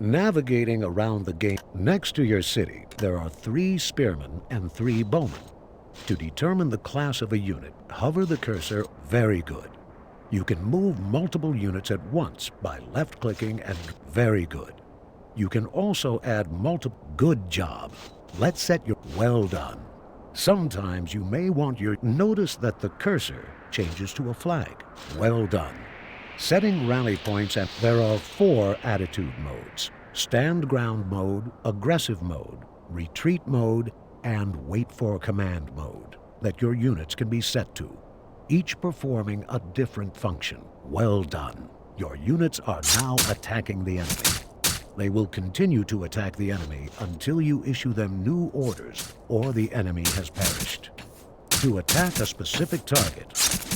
Navigating around the game, next to your city, there are 3 spearmen and 3 bowmen. To determine the class of a unit, hover the cursor. Very good. You can move multiple units at once by left-clicking and very good. You can also add multiple. Good job. Let's set your well done. Sometimes you may want your. Notice that the cursor changes to a flag. Well done. Setting rally points at. There are 4 attitude modes: stand ground mode, aggressive mode, retreat mode, and wait for command mode that your units can be set to, each performing a different function. Well done. Your units are now attacking the enemy. They will continue to attack the enemy until you issue them new orders or the enemy has perished. To attack a specific target,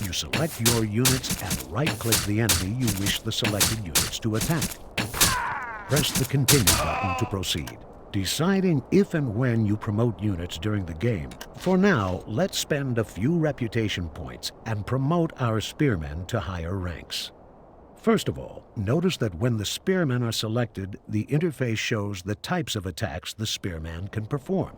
you select your units and right-click the enemy you wish the selected units to attack. Press the Continue button to proceed, deciding if and when you promote units during the game. For now, let's spend a few reputation points and promote our spearmen to higher ranks. First of all, notice that when the spearmen are selected, the interface shows the types of attacks the spearman can perform.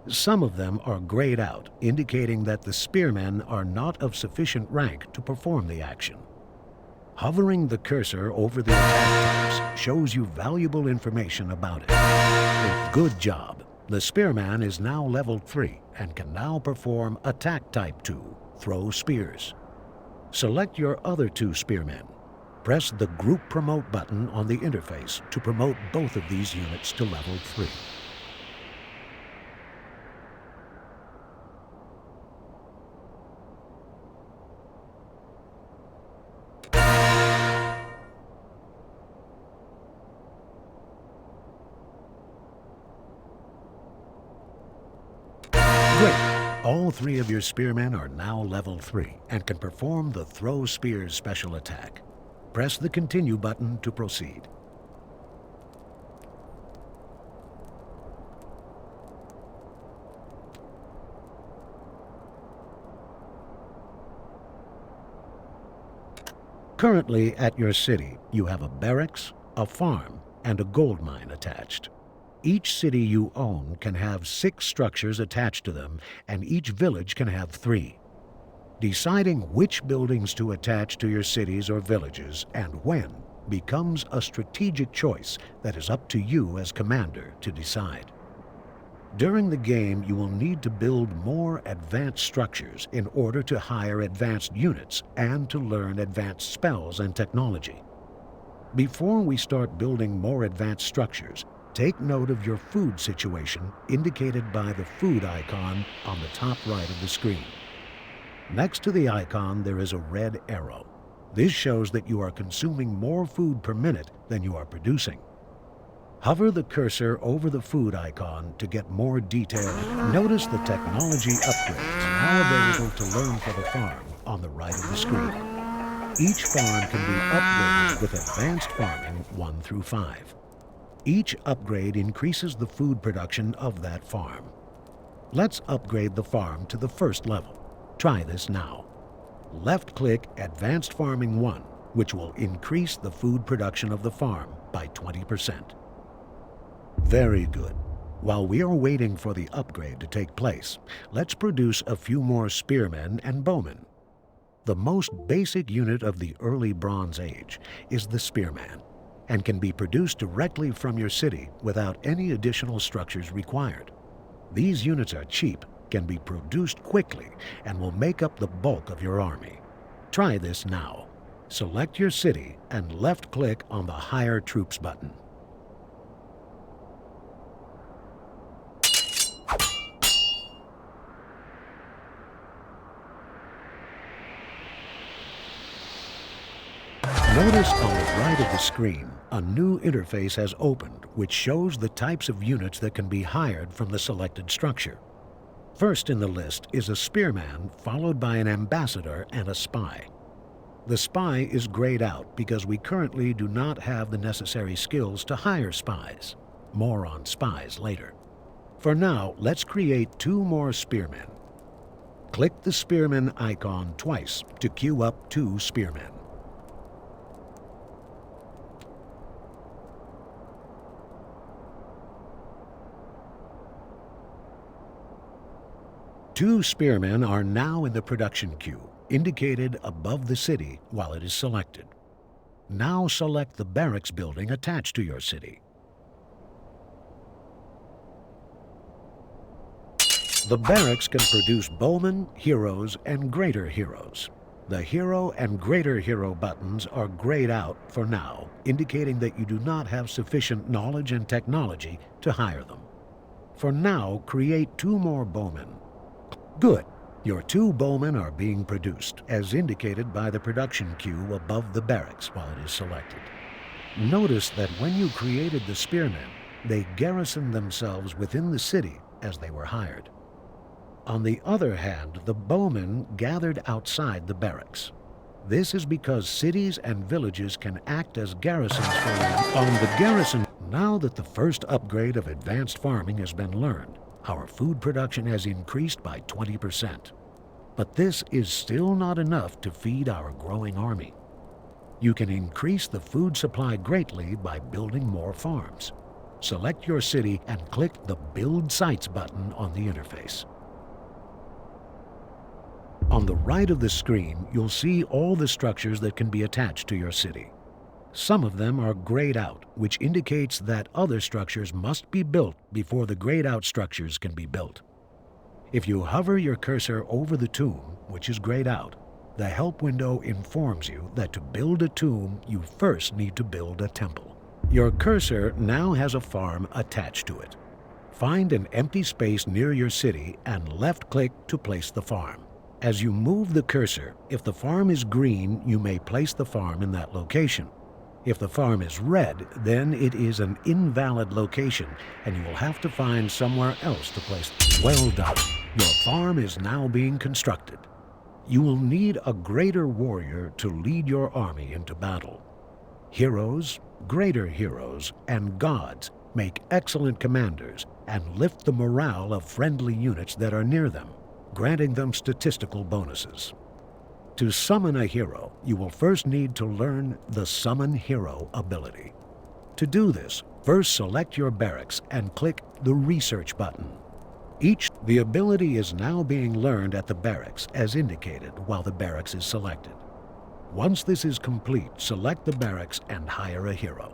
Some of them are grayed out, indicating that the spearmen are not of sufficient rank to perform the action. Hovering the cursor over the attack types shows you valuable information about it. Good job. The spearman is now level 3 and can now perform attack type 2, throw spears. Select your other 2 spearmen. Press the Group Promote button on the interface to promote both of these units to level 3. Great! All 3 of your spearmen are now level 3 and can perform the Throw Spears special attack. Press the Continue button to proceed. Currently at your city, you have a barracks, a farm, and a gold mine attached. Each city you own can have 6 structures attached to them, and each village can have 3. Deciding which buildings to attach to your cities or villages and when becomes a strategic choice that is up to you as commander to decide. During the game, you will need to build more advanced structures in order to hire advanced units and to learn advanced spells and technology. Before we start building more advanced structures, take note of your food situation indicated by the food icon on the top right of the screen. Next to the icon, there is a red arrow. This shows that you are consuming more food per minute than you are producing. Hover the cursor over the food icon to get more detail. Notice the technology upgrades now available to learn for the farm on the right of the screen. Each farm can be upgraded with advanced farming 1 through 5. Each upgrade increases the food production of that farm. Let's upgrade the farm to the first level. Try this now. Left-click Advanced Farming 1, which will increase the food production of the farm by 20%. Very good. While we are waiting for the upgrade to take place, let's produce a few more spearmen and bowmen. The most basic unit of the early Bronze Age is the spearman, and can be produced directly from your city without any additional structures required. These units are cheap, can be produced quickly, and will make up the bulk of your army. Try this now. Select your city and left-click on the Hire Troops button. Notice on the right of the screen, a new interface has opened which shows the types of units that can be hired from the selected structure. First in the list is a spearman, followed by an ambassador and a spy. The spy is grayed out because we currently do not have the necessary skills to hire spies. More on spies later. For now, let's create 2 more spearmen. Click the spearman icon twice to queue up 2 spearmen. 2 spearmen are now in the production queue, indicated above the city while it is selected. Now select the barracks building attached to your city. The barracks can produce bowmen, heroes, and greater heroes. The hero and greater hero buttons are grayed out for now, indicating that you do not have sufficient knowledge and technology to hire them. For now, create 2 more bowmen. Good. Your 2 bowmen are being produced, as indicated by the production queue above the barracks while it is selected. Notice that when you created the spearmen, they garrisoned themselves within the city as they were hired. On the other hand, the bowmen gathered outside the barracks. This is because cities and villages can act as garrisons for you on the garrison. Now that the first upgrade of advanced farming has been learned, our food production has increased by 20%. But this is still not enough to feed our growing army. You can increase the food supply greatly by building more farms. Select your city and click the Build Sites button on the interface. On the right of the screen, you'll see all the structures that can be attached to your city. Some of them are grayed out, which indicates that other structures must be built before the grayed out structures can be built. If you hover your cursor over the tomb, which is grayed out, the help window informs you that to build a tomb, you first need to build a temple. Your cursor now has a farm attached to it. Find an empty space near your city and left-click to place the farm. As you move the cursor, if the farm is green, you may place the farm in that location. If the farm is red, then it is an invalid location, and you will have to find somewhere else to place it. Well done. Your farm is now being constructed. You will need a greater warrior to lead your army into battle. Heroes, greater heroes, and gods make excellent commanders and lift the morale of friendly units that are near them, granting them statistical bonuses. To summon a hero, you will first need to learn the Summon Hero ability. To do this, first select your barracks and click the Research button. The ability is now being learned at the barracks as indicated while the barracks is selected. Once this is complete, select the barracks and hire a hero.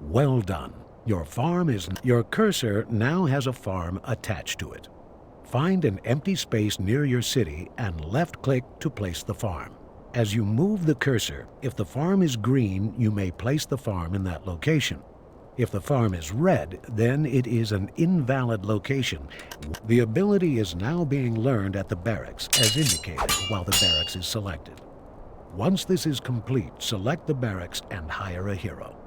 Well done. Your cursor now has a farm attached to it. Find an empty space near your city and left-click to place the farm. As you move the cursor, if the farm is green, you may place the farm in that location. If the farm is red, then it is an invalid location. The ability is now being learned at the barracks as indicated while the barracks is selected. Once this is complete, select the barracks and hire a hero.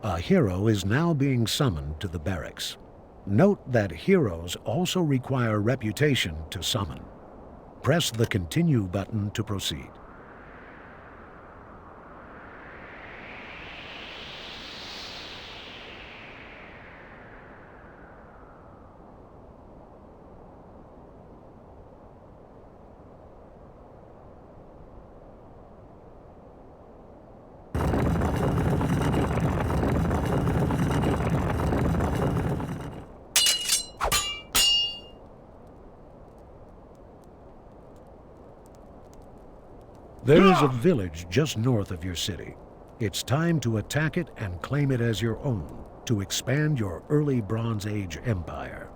A hero is now being summoned to the barracks. Note that heroes also require reputation to summon. Press the Continue button to proceed. There is a village just north of your city. It's time to attack it and claim it as your own to expand your early Bronze Age empire.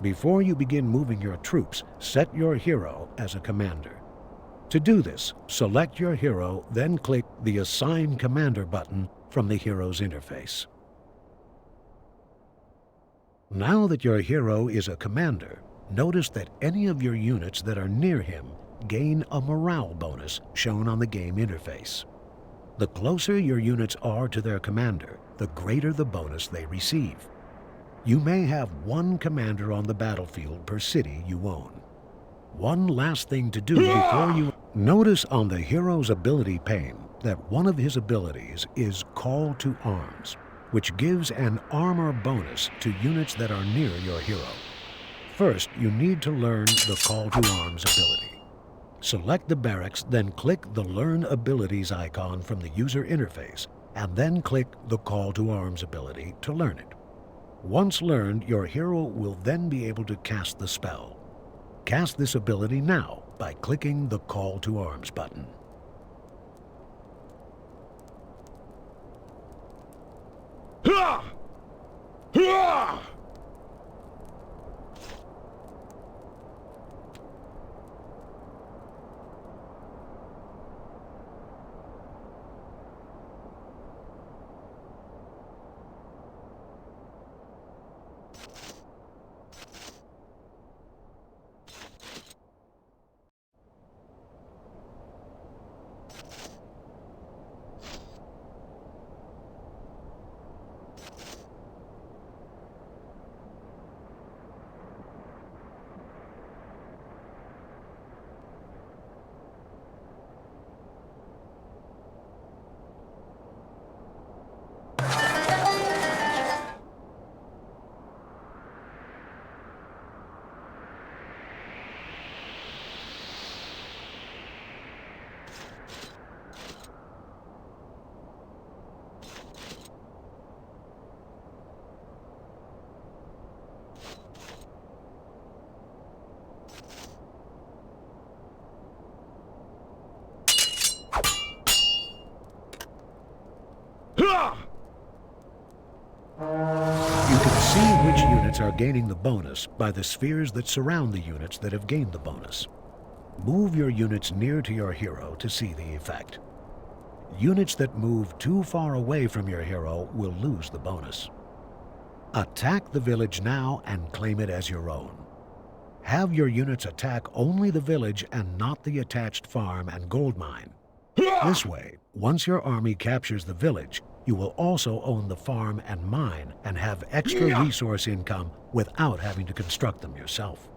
Before you begin moving your troops, set your hero as a commander. To do this, select your hero, then click the Assign Commander button from the hero's interface. Now that your hero is a commander, notice that any of your units that are near him gain a morale bonus shown on the game interface. The closer your units are to their commander, the greater the bonus they receive. You may have one commander on the battlefield per city you own. One last thing to do before you... Notice on the hero's ability pane that one of his abilities is Call to Arms, which gives an armor bonus to units that are near your hero. First, you need to learn the Call to Arms ability. Select the barracks, then click the Learn Abilities icon from the user interface, and then click the Call to Arms ability to learn it. Once learned, your hero will then be able to cast the spell. Cast this ability now by clicking the Call to Arms button. You can see which units are gaining the bonus by the spheres that surround the units that have gained the bonus. Move your units near to your hero to see the effect. Units that move too far away from your hero will lose the bonus. Attack the village now and claim it as your own. Have your units attack only the village and not the attached farm and gold mine. This way, once your army captures the village, you will also own the farm and mine and have extra resource income without having to construct them yourself.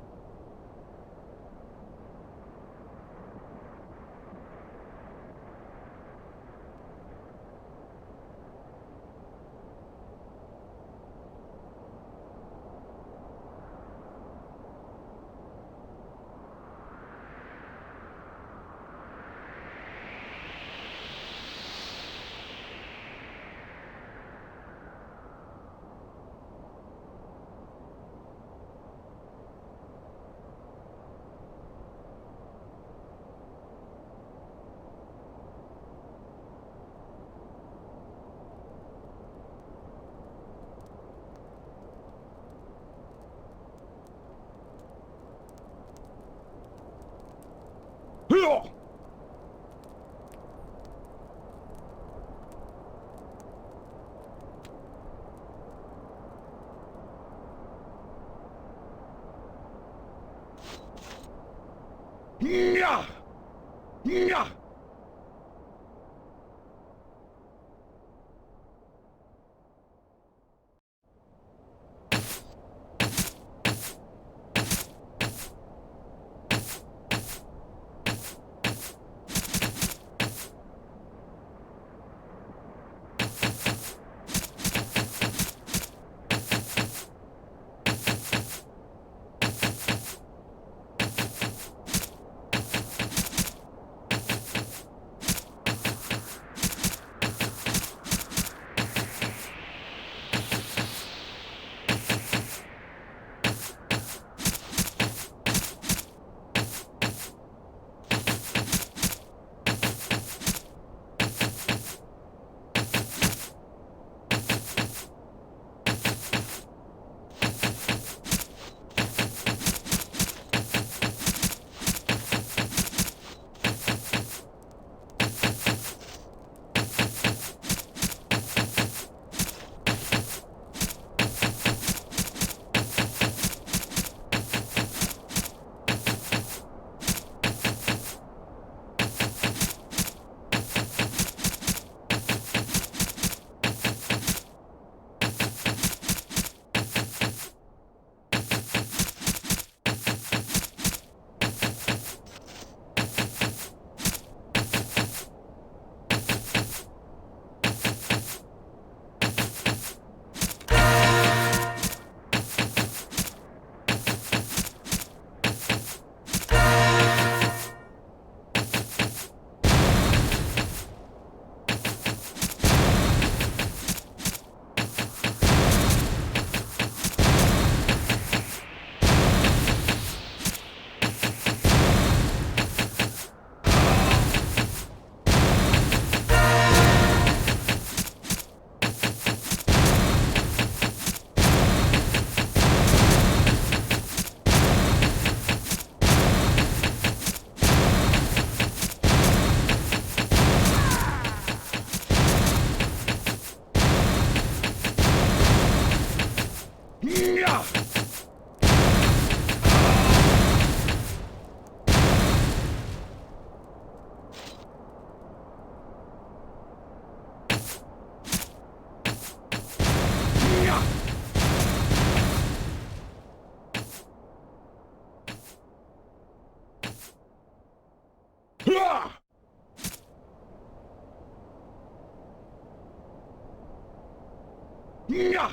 Yeah!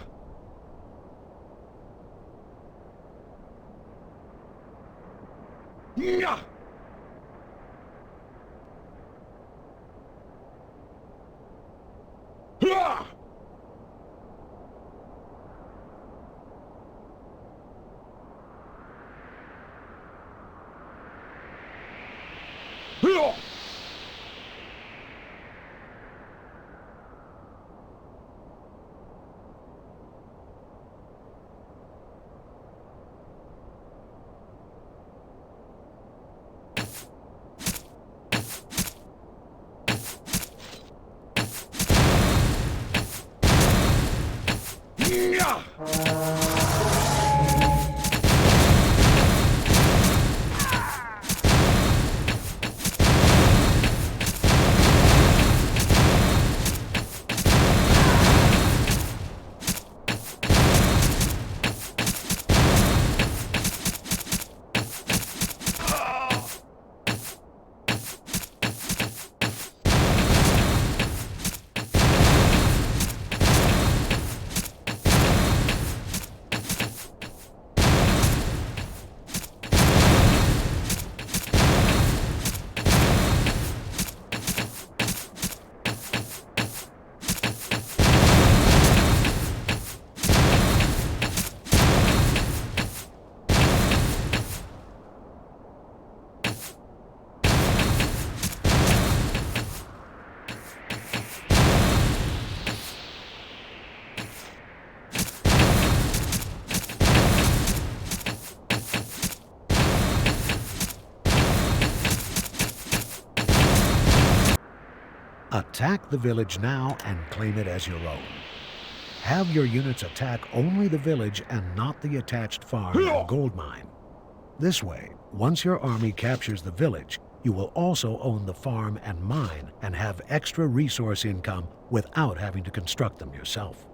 Yeah! Yeah! Yeah! Attack the village now and claim it as your own. Have your units attack only the village and not the attached farm and gold mine. This way, once your army captures the village, you will also own the farm and mine and have extra resource income without having to construct them yourself.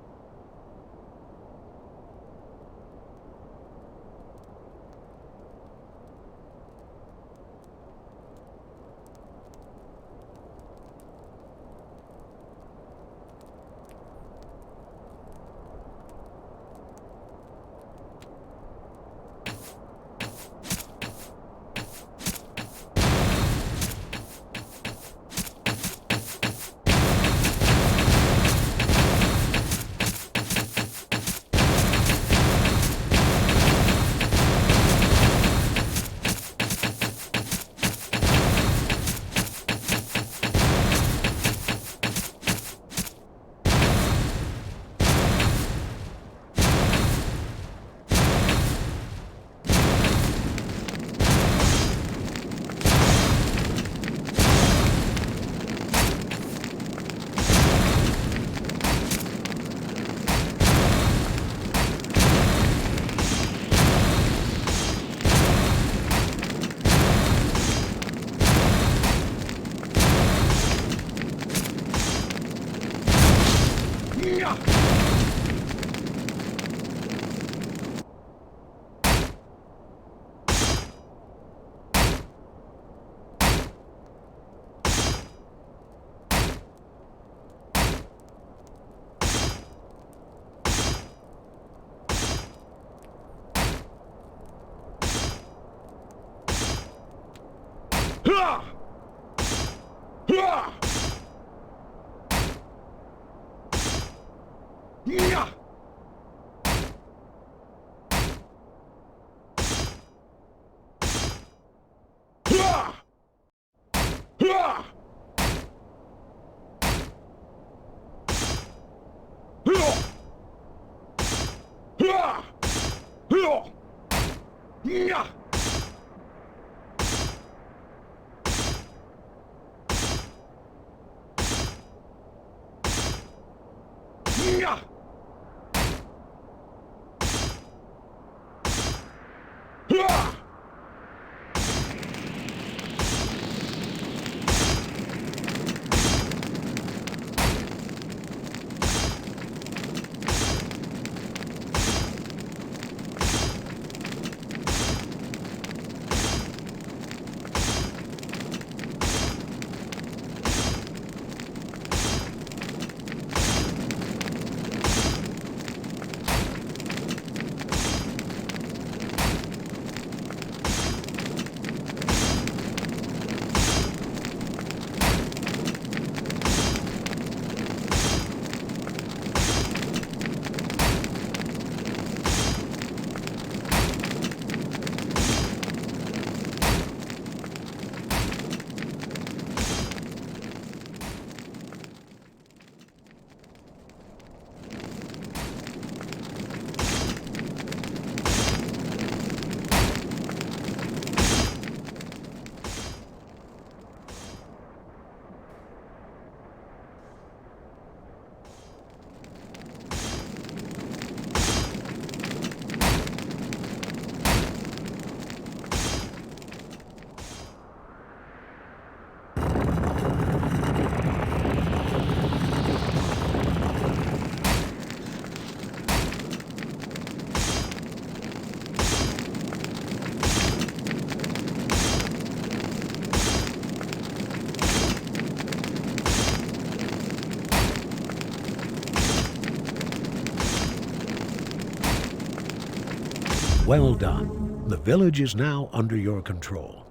Well done. The village is now under your control.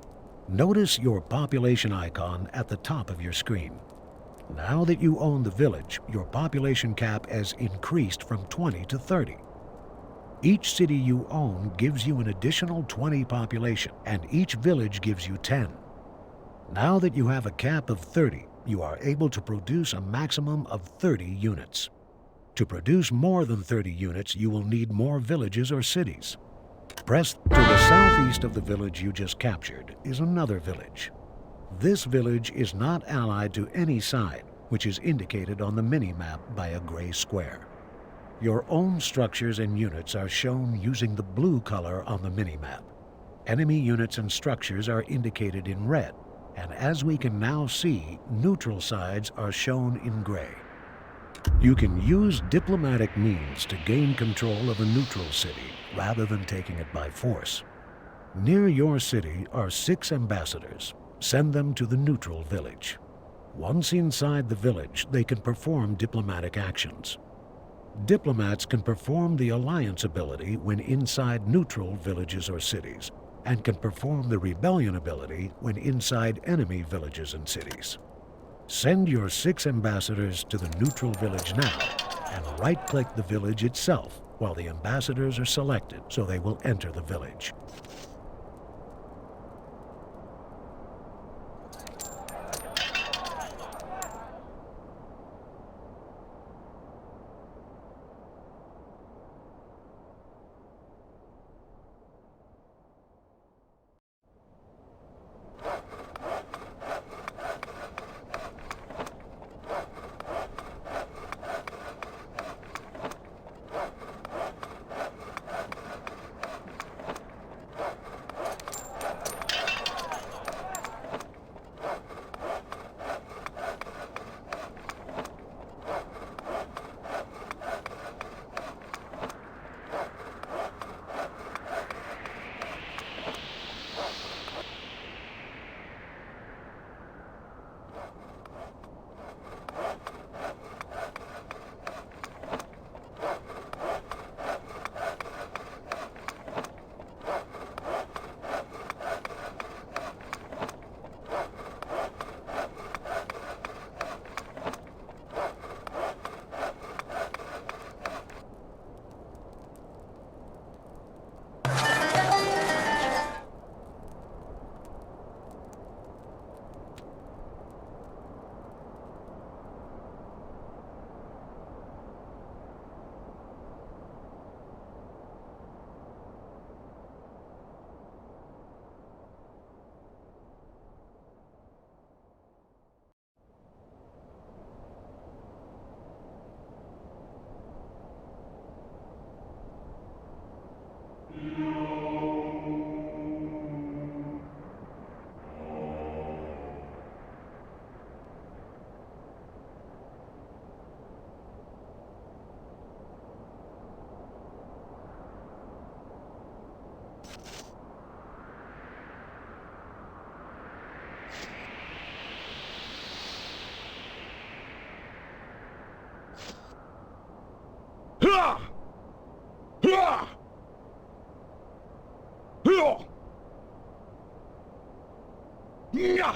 Notice your population icon at the top of your screen. Now that you own the village, your population cap has increased from 20 to 30. Each city you own gives you an additional 20 population, and each village gives you 10. Now that you have a cap of 30, you are able to produce a maximum of 30 units. To produce more than 30 units, you will need more villages or cities. Press to the southeast of the village you just captured is another village. This village is not allied to any side, which is indicated on the mini-map by a gray square. Your own structures and units are shown using the blue color on the mini-map. Enemy units and structures are indicated in red, and as we can now see, neutral sides are shown in gray. You can use diplomatic means to gain control of a neutral city rather than taking it by force. Near your city are 6 ambassadors. Send them to the neutral village. Once inside the village, they can perform diplomatic actions. Diplomats can perform the alliance ability when inside neutral villages or cities, and can perform the rebellion ability when inside enemy villages and cities. Send your 6 ambassadors to the neutral village now, and right-click the village itself while the ambassadors are selected so they will enter the village. Yeah!